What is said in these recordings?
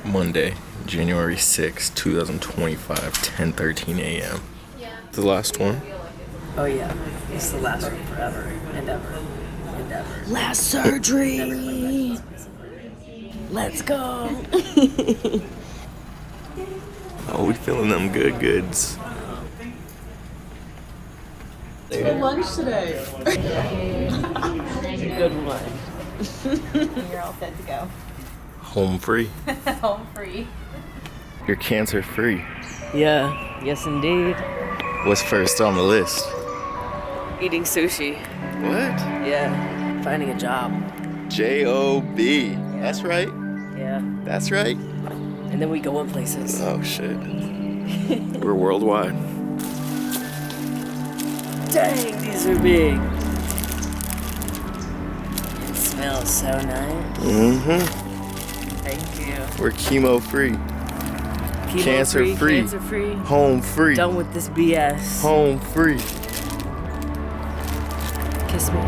Monday, January 6th, 2025, 10:13 a.m. The last one. Oh yeah, it's the last one forever and ever and ever. Last surgery. Let's go. Oh, we feeling them good goods. For lunch today. Good one. You're all set to go. Home free. Home free. You're cancer free. Yeah, yes indeed. What's first on the list? Eating sushi. What? Yeah. Finding a job. J-O-B. That's right. Yeah. That's right. And then we go in places. Oh, shit. We're worldwide. Dang, these are big. It smells so nice. Mm-hmm. Thank you. We're chemo free. Chemo Cancer free. Cancer free. Home free. Done with this BS. Home free. Kiss me.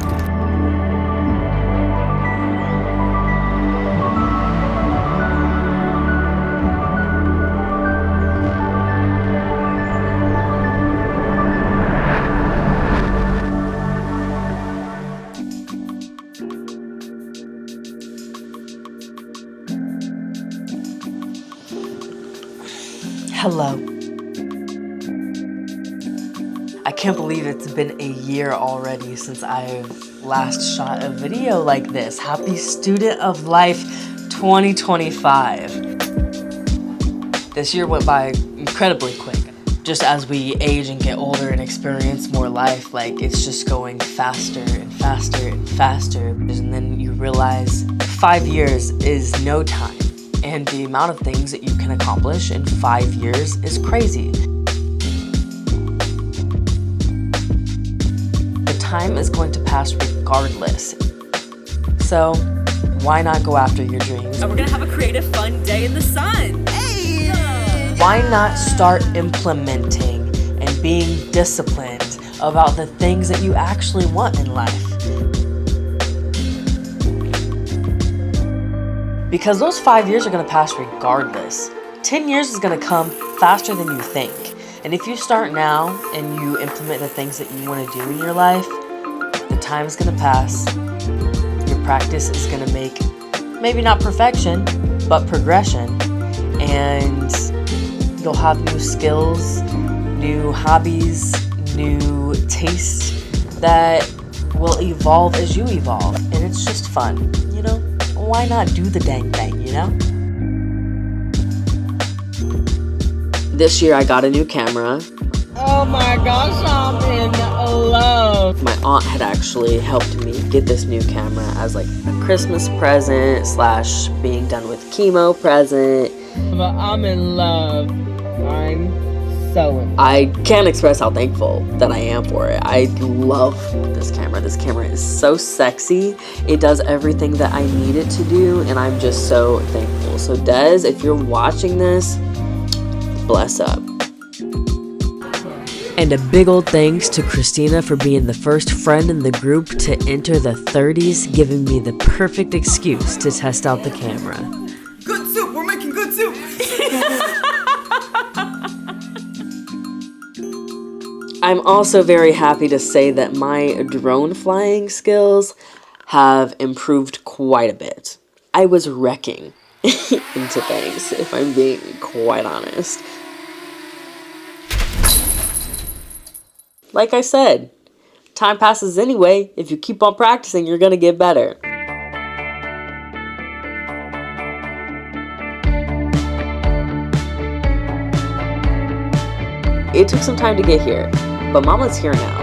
Hello. I can't believe it's been a year already since I've last shot a video like this. Happy Student of Life 2025. This year went by incredibly quick. Just as we age and get older and experience more life, like it's just going faster and faster and faster. And then you realize 5 years is no time. And the amount of things that you can accomplish in 5 years is crazy. The time is going to pass regardless. So, why not go after your dreams? And we're gonna have a creative, fun day in the sun. Hey! Why not start implementing and being disciplined about the things that you actually want in life? Because those 5 years are going to pass regardless. 10 years is going to come faster than you think. And if you start now and you implement the things that you want to do in your life, the time is going to pass. Your practice is going to make, maybe not perfection, but progression. And you'll have new skills, new hobbies, new tastes that will evolve as you evolve. And it's just fun, you know? Why not do the dang thing, you know? This year I got a new camera. Oh my gosh, I'm in love. My aunt had actually helped me get this new camera as like a Christmas present / being done with chemo present. But I'm in love. I'm so in love. I can't express how thankful that I am for it. I love this camera. This camera is so sexy. It does everything that I need it to do, and I'm just so thankful. So Des, if you're watching this, bless up. And a big old thanks to Christina for being the first friend in the group to enter the 30s, giving me the perfect excuse to test out the camera. Good soup, we're making good soup. I'm also very happy to say that my drone flying skills have improved quite a bit. I was wrecking into things, if I'm being quite honest. Like I said, time passes anyway. If you keep on practicing, you're gonna get better. It took some time to get here, but Mama's here now.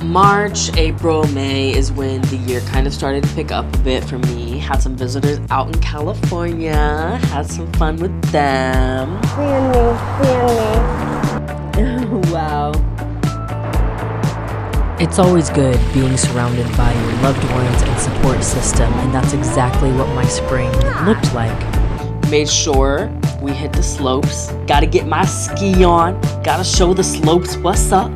March, April, May is when the year kind of started to pick up a bit for me. Had some visitors out in California, had some fun with them. Wow. It's always good being surrounded by your loved ones and support system, and that's exactly what my spring looked like. Made sure We hit the slopes. Gotta get my ski on. Gotta show the slopes what's up.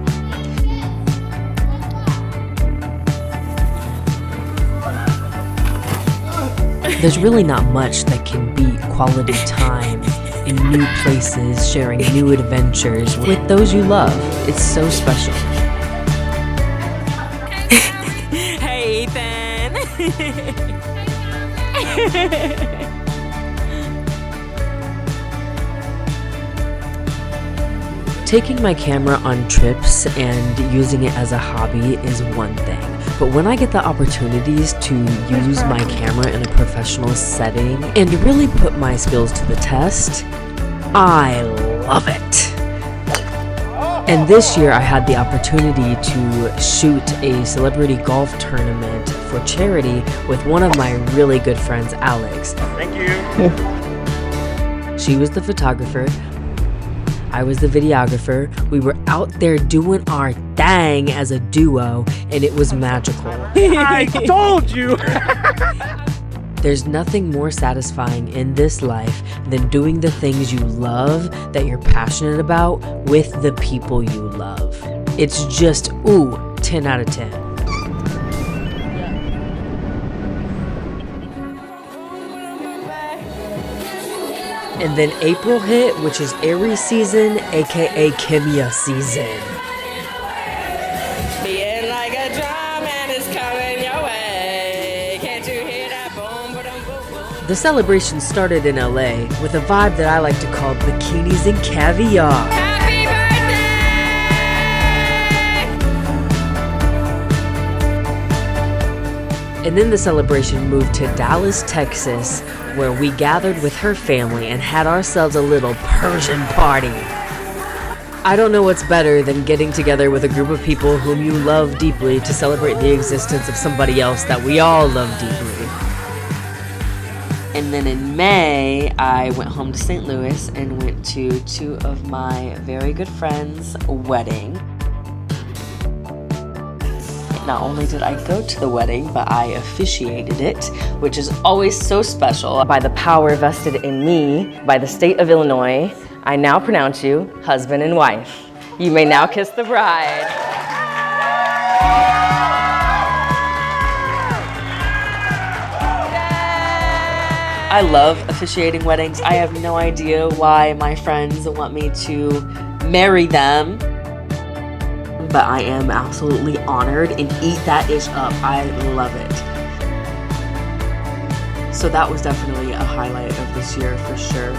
There's really not much that can beat quality time in new places, sharing new adventures with those you love. It's so special. Hey, Ethan. Taking my camera on trips and using it as a hobby is one thing, but when I get the opportunities to use my camera in a professional setting and really put my skills to the test, I love it. And this year I had the opportunity to shoot a celebrity golf tournament for charity with one of my really good friends, Alex. Thank you. She was the photographer. I was the videographer. We were out there doing our thing as a duo, and it was magical. I told you! There's nothing more satisfying in this life than doing the things you love, that you're passionate about, with the people you love. It's just, 10 out of 10. And then April hit, which is Aries season, aka Kimya season. Being like a drum and it's coming your way. Can't you hear that boom, boom, boom, boom? The celebration started in LA with a vibe that I like to call bikinis and caviar. Happy birthday! And then the celebration moved to Dallas, Texas, where we gathered with her family and had ourselves a little Persian party. I don't know what's better than getting together with a group of people whom you love deeply to celebrate the existence of somebody else that we all love deeply. And then in May, I went home to St. Louis and went to two of my very good friends' wedding. Not only did I go to the wedding, but I officiated it, which is always so special. By the power vested in me by the state of Illinois, I now pronounce you husband and wife. You may now kiss the bride. I love officiating weddings. I have no idea why my friends want me to marry them, but I am absolutely honored and eat that ish up. I love it. So that was definitely a highlight of this year for sure.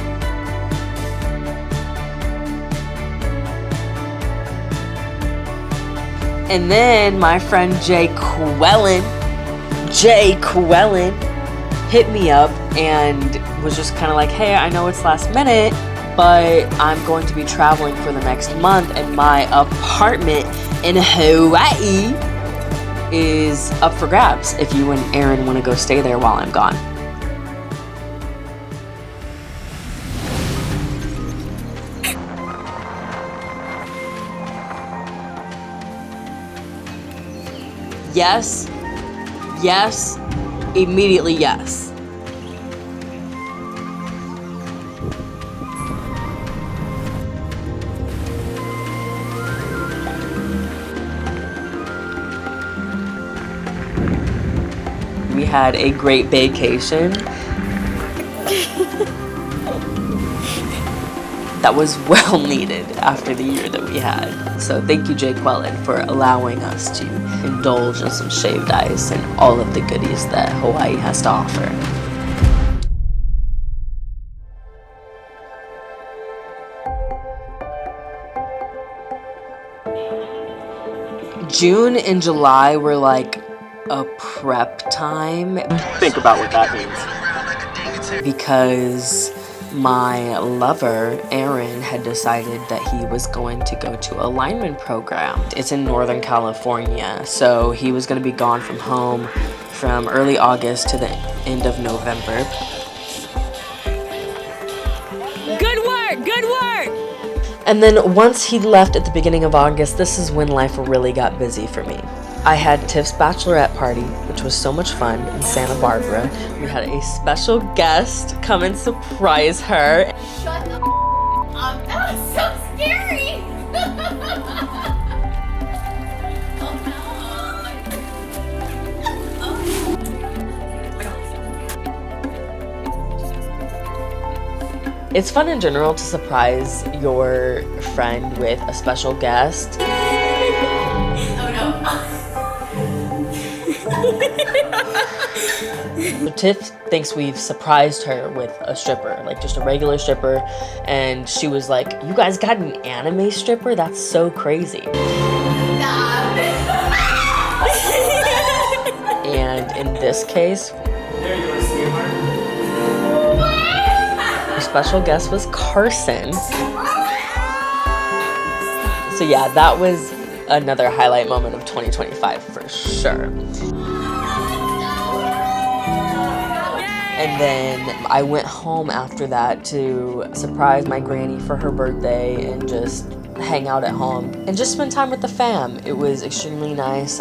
And then my friend Jay Quellen hit me up and was just kind of like, hey, I know it's last minute, but I'm going to be traveling for the next month and my apartment in Hawaii is up for grabs if you and Aaron want to go stay there while I'm gone. Yes, immediately yes. We had a great vacation. That was well needed after the year that we had. So thank you, Jay Quellen, for allowing us to indulge in some shaved ice and all of the goodies that Hawaii has to offer. June and July were like a prep time. Think about what that means. Because my lover, Aaron, had decided that he was going to go to a lineman program. It's in Northern California, so he was going to be gone from home from early August to the end of November. Good work! Good work! And then once he left at the beginning of August, this is when life really got busy for me. I had Tiff's bachelorette party, which was so much fun in Santa Barbara. We had a special guest come and surprise her. Shut the up. That was so scary. It's fun in general to surprise your friend with a special guest. Tiff thinks we've surprised her with a stripper, like just a regular stripper, and she was like, "You guys got an anime stripper? That's so crazy." And in this case, our special guest was Carson. So yeah, that was another highlight moment of 2025 for sure. And then I went home after that to surprise my granny for her birthday and just hang out at home and just spend time with the fam. It was extremely nice.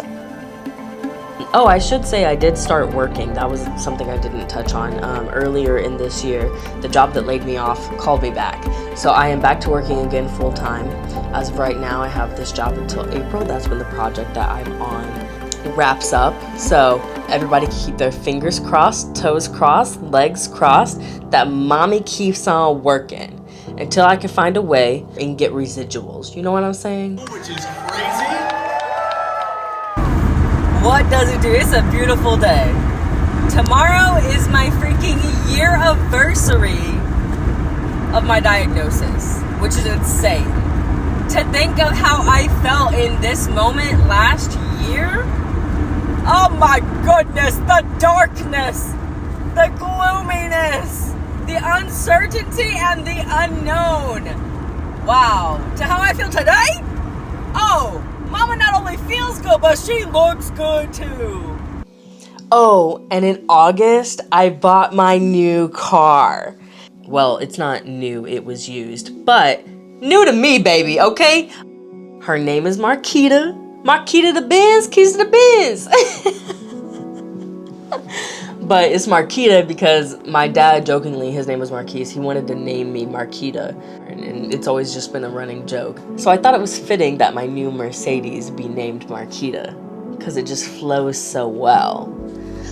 Oh, I should say I did start working. That was something I didn't touch on. Earlier in this year, the job that laid me off called me back. So I am back to working again full time. As of right now, I have this job until April. That's when the project that I'm on wraps up. So everybody keep their fingers crossed, toes crossed, legs crossed, that mommy keeps on working until I can find a way and get residuals. You know what I'm saying? Which is crazy. What does it do? It's a beautiful day. Tomorrow is my freaking year anniversary of my diagnosis, which is insane. To think of how I felt in this moment last year. Oh my goodness, the darkness, the gloominess, the uncertainty, and the unknown. Wow. To how I feel today? Oh, Mama not only feels good, but she looks good too. Oh, and in August, I bought my new car. Well, it's not new, it was used, but new to me, baby, okay? Her name is Marquita. Marquita the Benz, keys to the Benz. But it's Marquita because my dad, jokingly, his name was Marquise. He wanted to name me Marquita, and it's always just been a running joke. So I thought it was fitting that my new Mercedes be named Marquita because it just flows so well.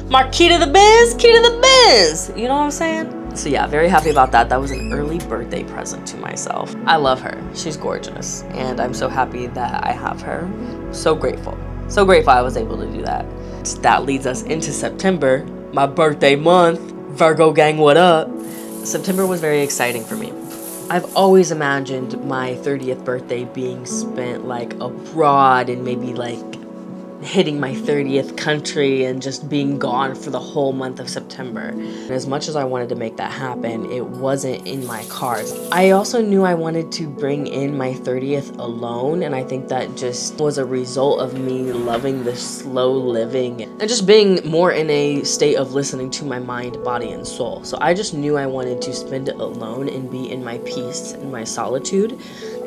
Marquita the Benz, key to the Benz. You know what I'm saying? So yeah, very happy about that. That was an early birthday present to myself. I love her. She's gorgeous, and I'm so happy that I have her. So grateful. So grateful I was able to do that. That leads us into September, my birthday month. Virgo gang, what up? September was very exciting for me. I've always imagined my 30th birthday being spent like abroad and maybe like hitting my 30th country and just being gone for the whole month of September. And as much as I wanted to make that happen, it wasn't in my cards. I also knew I wanted to bring in my 30th alone, and I think that just was a result of me loving the slow living and just being more in a state of listening to my mind, body, and soul. So I just knew I wanted to spend it alone and be in my peace and my solitude.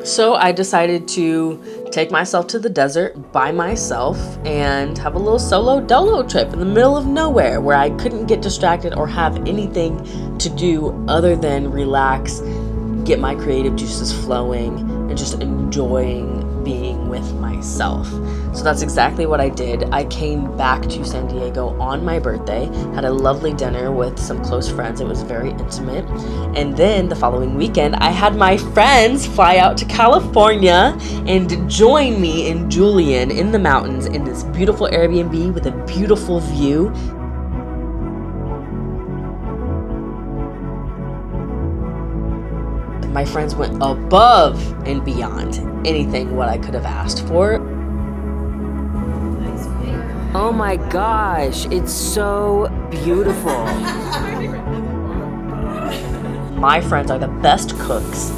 So I decided to take myself to the desert by myself and have a little solo dolo trip in the middle of nowhere where I couldn't get distracted or have anything to do other than relax, get my creative juices flowing, and just enjoying being with myself. So that's exactly what I did. I came back to San Diego on my birthday, had a lovely dinner with some close friends. It was very intimate. And then the following weekend, I had my friends fly out to California and join me in Julian in the mountains in this beautiful Airbnb with a beautiful view. My friends went above and beyond anything what I could have asked for. Oh my gosh, it's so beautiful. My friends are the best cooks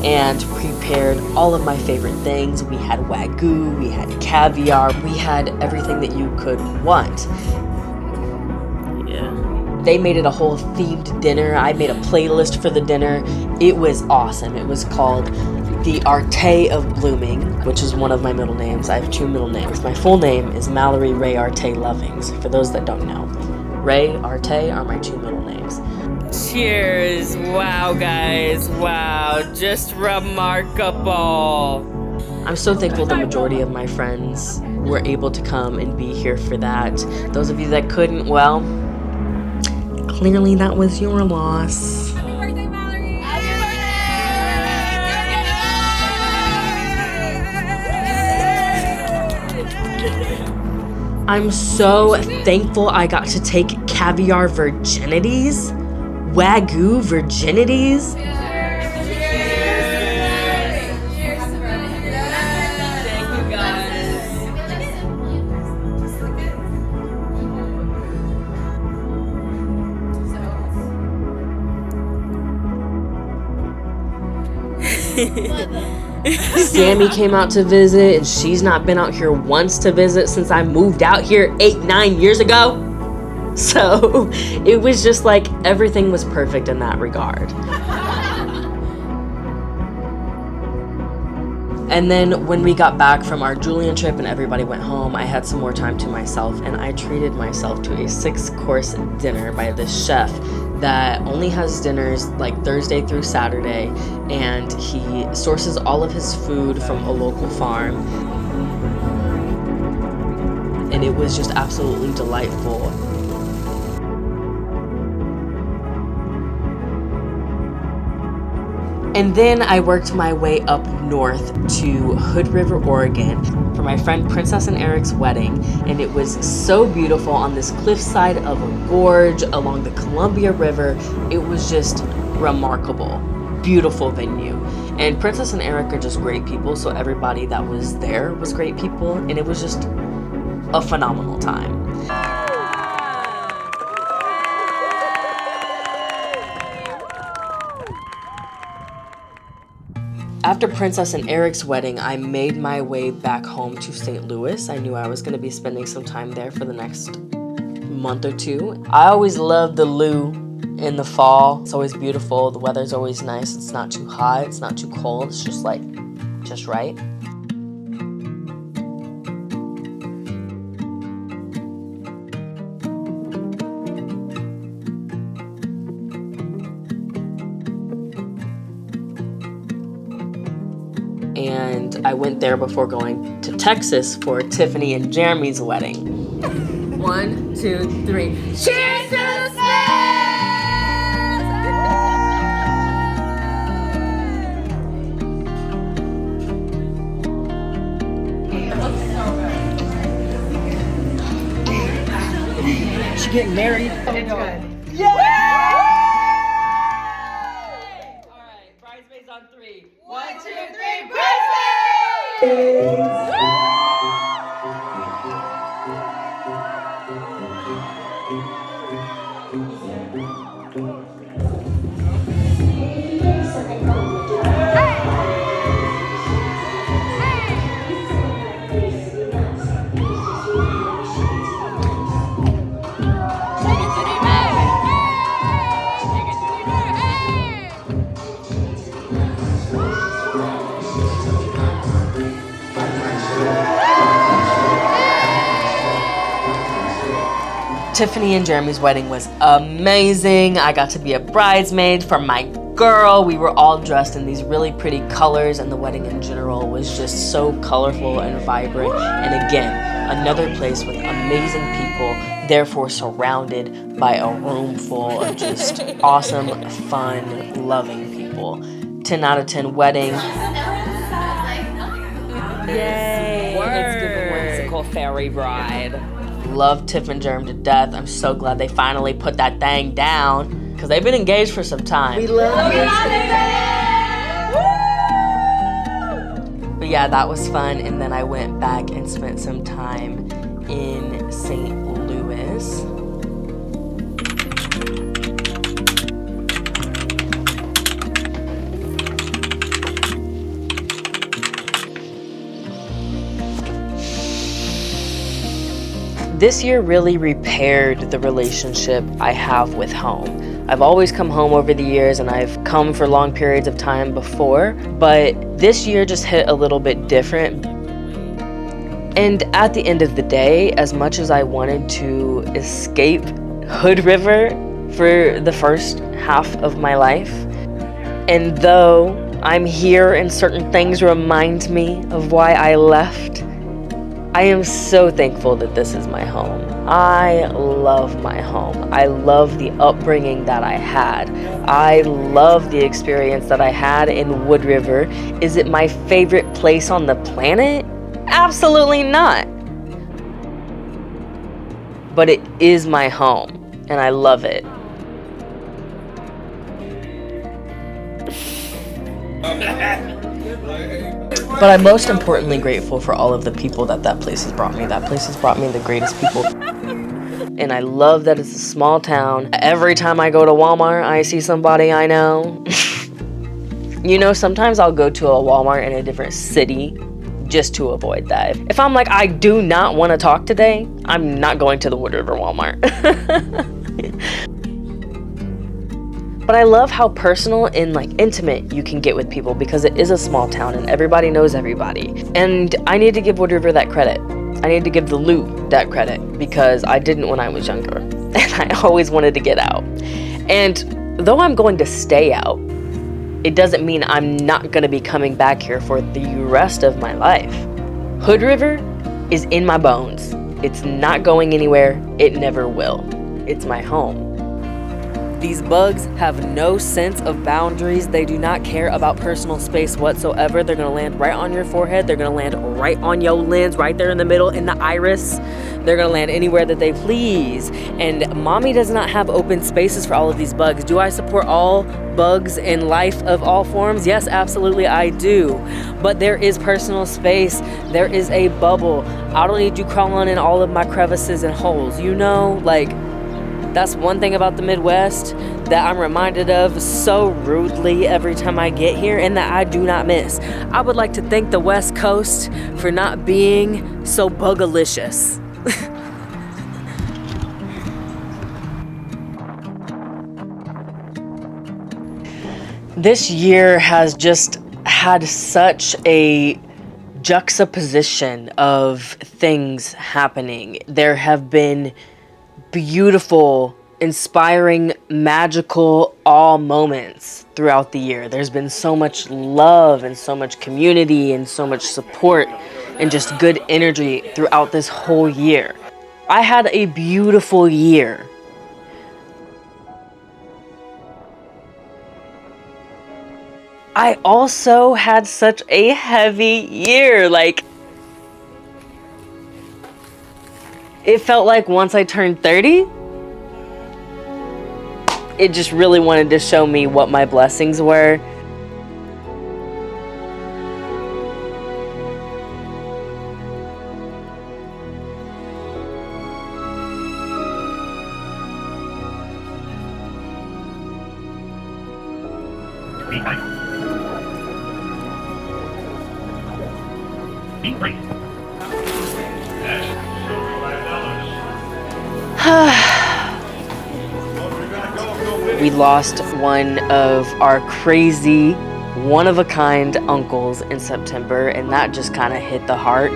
and prepared all of my favorite things. We had Wagyu, we had caviar, we had everything that you could want. They made it a whole themed dinner. I made a playlist for the dinner. It was awesome. It was called the Arte of Blooming, which is one of my middle names. I have 2 middle names. My full name is Mallory Ray Arte Lovings, for those that don't know. Ray, Arte are my 2 middle names. Cheers. Wow, guys. Wow. Just remarkable. I'm so thankful the majority of my friends were able to come and be here for that. Those of you that couldn't, well, clearly that was your loss. Happy birthday, Mallory! Happy birthday! I'm so thankful I got to take caviar virginities, Wagyu virginities. Sammy came out to visit, and she's not been out here once to visit since I moved out here 8-9 years ago. So it was just like everything was perfect in that regard. And then when we got back from our Julian trip and everybody went home, I had some more time to myself, and I treated myself to a 6-course dinner by this chef that only has dinners like Thursday through Saturday, and he sources all of his food from a local farm. And it was just absolutely delightful. And then I worked my way up north to Hood River, Oregon for my friend Princess and Eric's wedding. And it was so beautiful on this cliffside of a gorge along the Columbia River. It was just remarkable. Beautiful venue. And Princess and Eric are just great people, so everybody that was there was great people, and it was just a phenomenal time. After Princess and Eric's wedding, I made my way back home to St. Louis. I knew I was going to be spending some time there for the next month or 2. I always love the Lou in the fall. It's always beautiful. The weather's always nice. It's not too hot. It's not too cold. It's just like, just right. And I went there before going to Texas for Tiffany and Jeremy's wedding. 1, 2, 3. Cheers to the She getting married. It's good. Yeah! All right. Bridesmaids on 3. 1, 2, 3, bridesmaids! Tiffany and Jeremy's wedding was amazing. I got to be a bridesmaid for my girl. We were all dressed in these really pretty colors, and the wedding in general was just so colorful and vibrant. And again, another place with amazing people, therefore surrounded by a room full of just awesome, fun, loving people. 10 out of 10 wedding. Yay! Let's give a whimsical fairy bride. Love Tiff and Jerem to death. I'm so glad they finally put that thing down, because they've been engaged for some time. We love you. But yeah, that was fun. And then I went back and spent some time in St. Louis. This year really repaired the relationship I have with home. I've always come home over the years, and I've come for long periods of time before, but this year just hit a little bit different. And at the end of the day, as much as I wanted to escape Hood River for the first half of my life, and though I'm here and certain things remind me of why I left, I am so thankful that this is my home. I love my home. I love the upbringing that I had. I love the experience that I had in Wood River. Is it my favorite place on the planet? Absolutely not. But it is my home, and I love it. But I'm most importantly grateful for all of the people that place has brought me. That place has brought me the greatest people. And I love that it's a small town. Every time I go to Walmart, I see somebody I know. You know, sometimes I'll go to a Walmart in a different city just to avoid that. If I'm like, I do not want to talk today, I'm not going to the Wood River Walmart. But I love how personal and like intimate you can get with people because it is a small town and everybody knows everybody. And I need to give Wood River that credit. I need to give the loot that credit because I didn't when I was younger. And I always wanted to get out. And though I'm going to stay out, it doesn't mean I'm not going to be coming back here for the rest of my life. Hood River is in my bones. It's not going anywhere. It never will. It's my home. These bugs have no sense of boundaries. They do not care about personal space whatsoever. They're gonna land right on your forehead. They're gonna land right on your lens, right there in the middle, in the iris. They're gonna land anywhere that they please. And mommy does not have open spaces for all of these bugs. Do I support all bugs in life of all forms? Yes, absolutely I do. But there is personal space. There is a bubble. I don't need you crawling in all of my crevices and holes. You know, like, that's one thing about the Midwest that I'm reminded of so rudely every time I get here and that I do not miss. I would like to thank the West Coast for not being so bugalicious. This year has just had such a juxtaposition of things happening. There have been beautiful, inspiring, magical, awe moments throughout the year. There's been so much love and so much community and so much support and just good energy throughout this whole year. I had a beautiful year. I also had such a heavy year. Like, it felt like once I turned 30, it just really wanted to show me what my blessings were. We lost one of our crazy, one-of-a-kind uncles in September, and that just kind of hit the heart.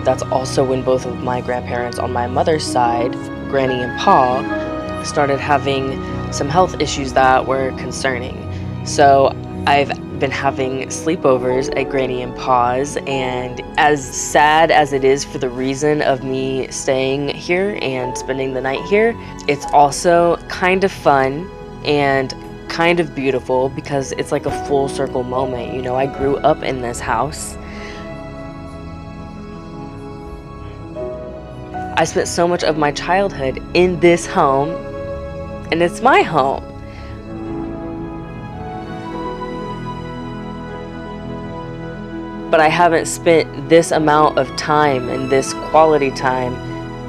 That's also when both of my grandparents on my mother's side, Granny and Pa, started having some health issues that were concerning. So I've been having sleepovers at Granny and Pa's, and as sad as it is for the reason of me staying here and spending the night here, it's also kind of fun and kind of beautiful because it's like a full circle moment. You know, I grew up in this house. I spent so much of my childhood in this home, and it's my home. But I haven't spent this amount of time and this quality time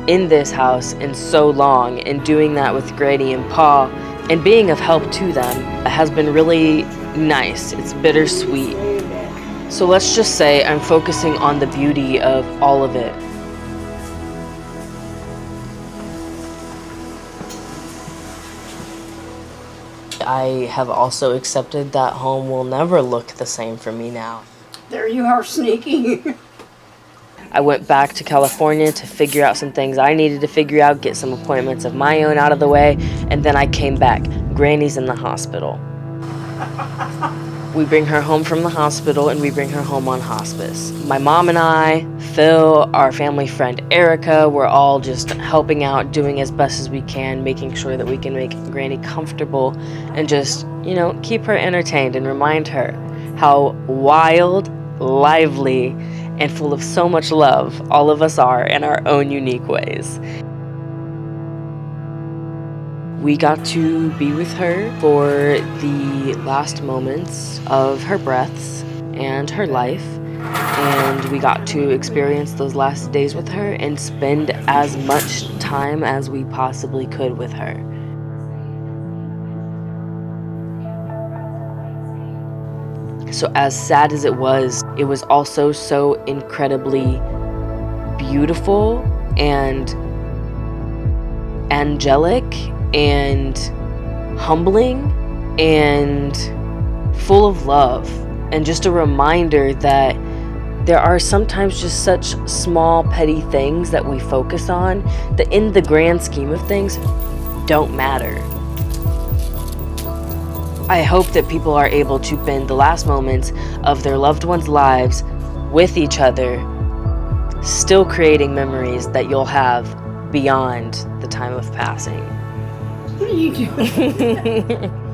in this house in so long, and doing that with Granny and Pa and being of help to them has been really nice. It's bittersweet. So let's just say I'm focusing on the beauty of all of it. I have also accepted that home will never look the same for me now. There you are, sneaky. I went back to California to figure out some things I needed to figure out, get some appointments of my own out of the way, and then I came back. Granny's in the hospital. We bring her home from the hospital and we bring her home on hospice. My mom and I, Phil, our family friend Erica, we're all just helping out, doing as best as we can, making sure that we can make Granny comfortable and just, keep her entertained and remind her how wild, lively, and full of so much love all of us are in our own unique ways. We got to be with her for the last moments of her breaths and her life, and we got to experience those last days with her and spend as much time as we possibly could with her. So as sad as it was also so incredibly beautiful and angelic and humbling and full of love, and just a reminder that there are sometimes just such small petty things that we focus on that in the grand scheme of things don't matter. I hope that people are able to spend the last moments of their loved ones' lives with each other, still creating memories that you'll have beyond the time of passing. What are you doing?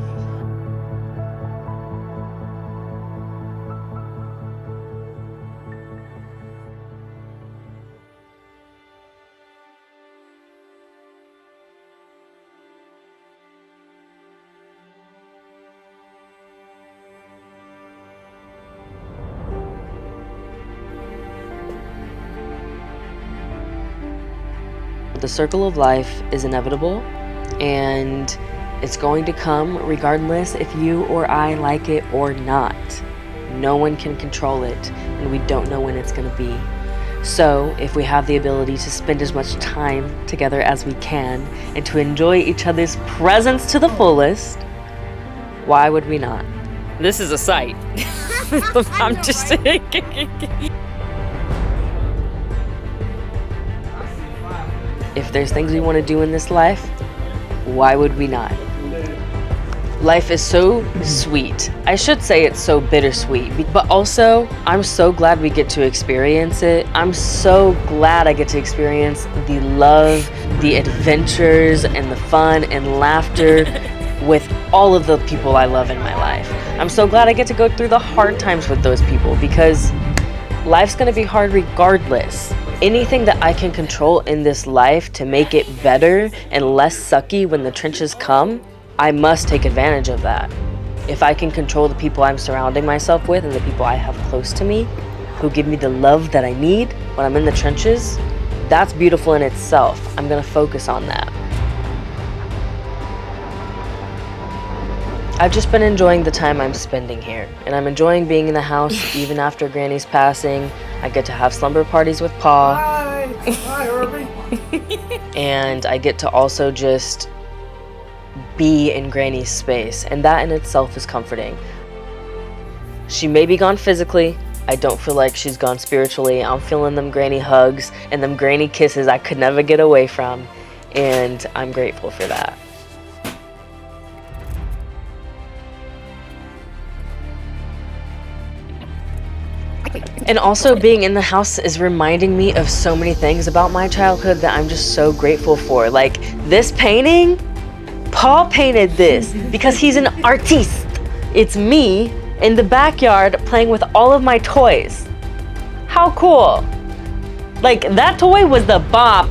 The circle of life is inevitable, and it's going to come regardless if you or I like it or not. No one can control it, and we don't know when it's going to be. So if we have the ability to spend as much time together as we can and to enjoy each other's presence to the fullest, why would we not? This is a sight. I'm just If there's things we want to do in this life, why would we not? Life is so sweet. I should say it's so bittersweet, but also I'm so glad we get to experience it. I'm so glad I get to experience the love, the adventures, and the fun and laughter with all of the people I love in my life. I'm so glad I get to go through the hard times with those people, because life's gonna be hard regardless. Anything that I can control in this life to make it better and less sucky when the trenches come, I must take advantage of that. If I can control the people I'm surrounding myself with and the people I have close to me, who give me the love that I need when I'm in the trenches, that's beautiful in itself. I'm gonna focus on that. I've just been enjoying the time I'm spending here, and I'm enjoying being in the house even after Granny's passing. I get to have slumber parties with Pa. Hi, Herbie. And I get to also just be in Granny's space, and that in itself is comforting. She may be gone physically. I don't feel like she's gone spiritually. I'm feeling them Granny hugs and them Granny kisses I could never get away from, and I'm grateful for that. And also being in the house is reminding me of so many things about my childhood that I'm just so grateful for. Like this painting, Paul painted this because he's an artiste. It's me in the backyard playing with all of my toys. How cool. Like that toy was the bomb.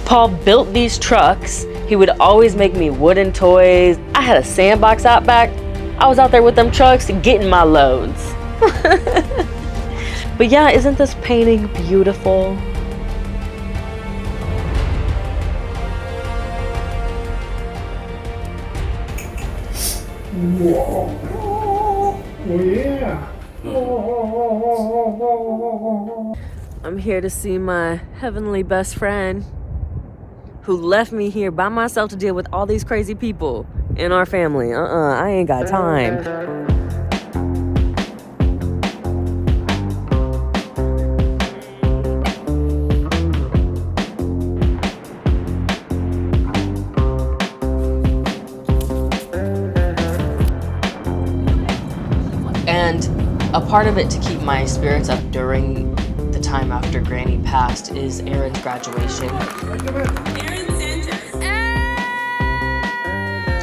Paul built these trucks. He would always make me wooden toys. I had a sandbox out back. I was out there with them trucks getting my loads. But yeah, isn't this painting beautiful? Whoa. Oh, yeah. I'm here to see my heavenly best friend who left me here by myself to deal with all these crazy people. in our family. I ain't got time. And a part of it to keep my spirits up during the time after Granny passed is Aaron's graduation.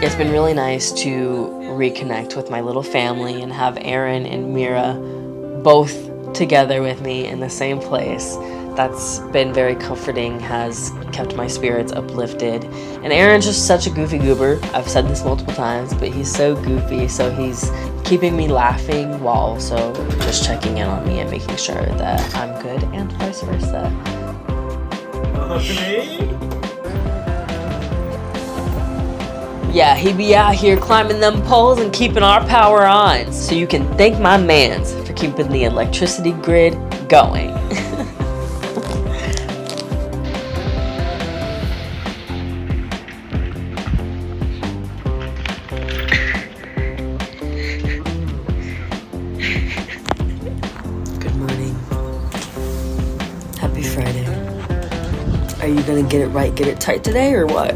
It's been really nice to reconnect with my little family and have Aaron and Mira both together with me in the same place. That's been very comforting, has kept my spirits uplifted. And Aaron's just such a goofy goober. I've said this multiple times, but he's so goofy, so he's keeping me laughing while also just checking in on me and making sure that I'm good and vice versa. Yeah, he be out here climbing them poles and keeping our power on. So you can thank my mans for keeping the electricity grid going. Good morning. Happy Friday. Are you gonna get it right, get it tight today, or what?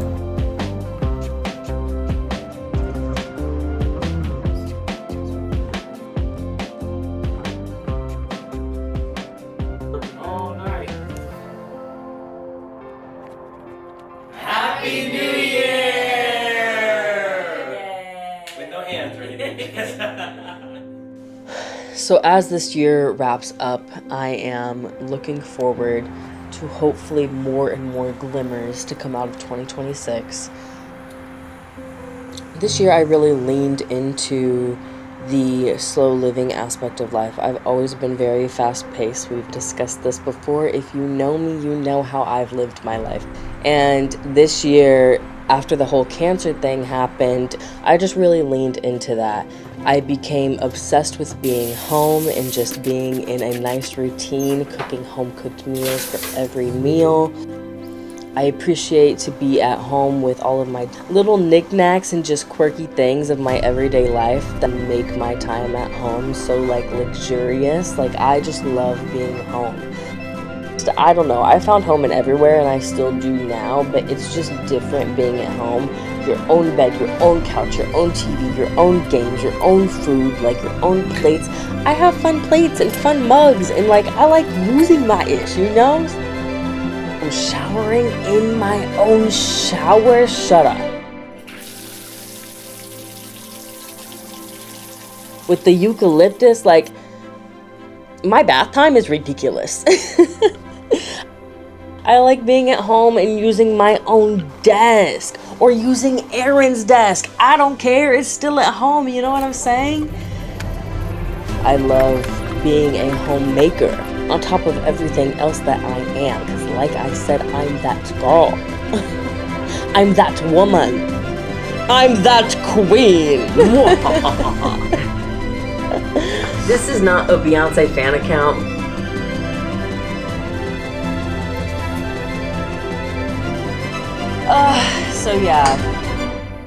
Happy New Year! With no hands or anything. So as this year wraps up, I am looking forward to hopefully more and more glimmers to come out of 2026. This year I really leaned into the slow living aspect of life. I've always been very fast paced. We've discussed this before. If you know me, you know how I've lived my life. And this year, after the whole cancer thing happened, I just really leaned into that. I became obsessed with being home and just being in a nice routine, cooking home-cooked meals for every meal. I appreciate to be at home with all of my little knickknacks and just quirky things of my everyday life that make my time at home so luxurious. I just love being home. I don't know, I found home in everywhere and I still do now, but it's just different being at home. Your own bed, your own couch, your own TV, your own games, your own food, your own plates. I have fun plates and fun mugs and I like losing my ish, you know? I'm showering in my own shower. Shut up. With the eucalyptus, my bath time is ridiculous. I like being at home and using my own desk or using Aaron's desk. I don't care. It's still at home. You know what I'm saying? I love being a homemaker on top of everything else that I am. Because like I said, I'm that girl. I'm that woman. I'm that queen. This is not a Beyonce fan account. So yeah,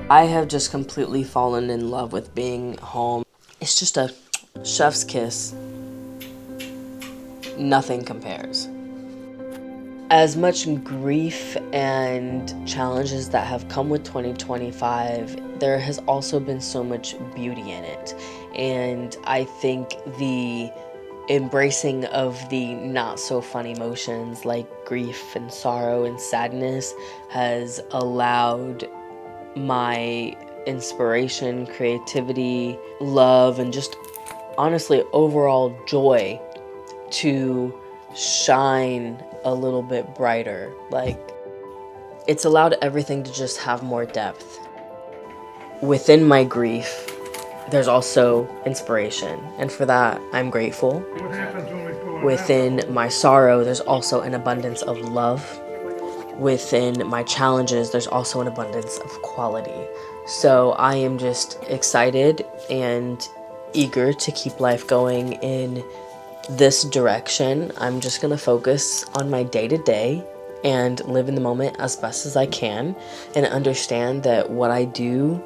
I have just completely fallen in love with being home. It's just a chef's kiss. Nothing compares. As much grief and challenges that have come with 2025, there has also been so much beauty in it. And I think the embracing of the not so fun emotions like grief and sorrow and sadness has allowed my inspiration, creativity, love, and just honestly overall joy to shine a little bit brighter. It's allowed everything to just have more depth. Within my grief, there's also inspiration, and for that, I'm grateful. Within my sorrow, there's also an abundance of love. Within my challenges, there's also an abundance of quality. So I am just excited and eager to keep life going in this direction. I'm just gonna focus on my day-to-day and live in the moment as best as I can and understand that what I do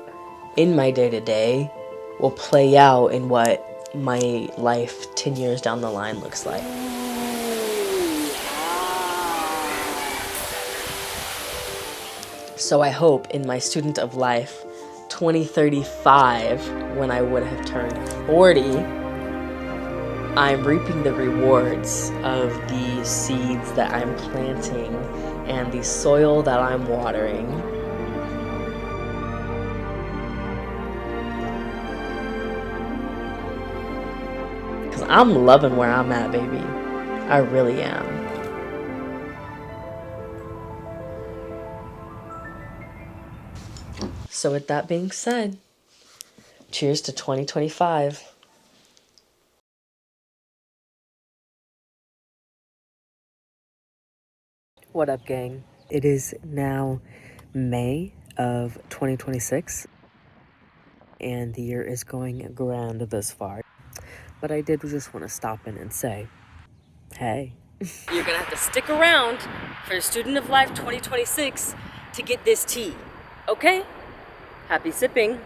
in my day-to-day will play out in what my life 10 years down the line looks like. So I hope in my student of life 2035, when I would have turned 40, I'm reaping the rewards of the seeds that I'm planting and the soil that I'm watering. Because I'm loving where I'm at, baby. I really am. So with that being said, cheers to 2025. What up, gang? It is now May of 2026, and the year is going grand thus far. But I did just want to stop in and say, hey. You're gonna have to stick around for Student of Life 2026 to get this tea, okay? Happy sipping.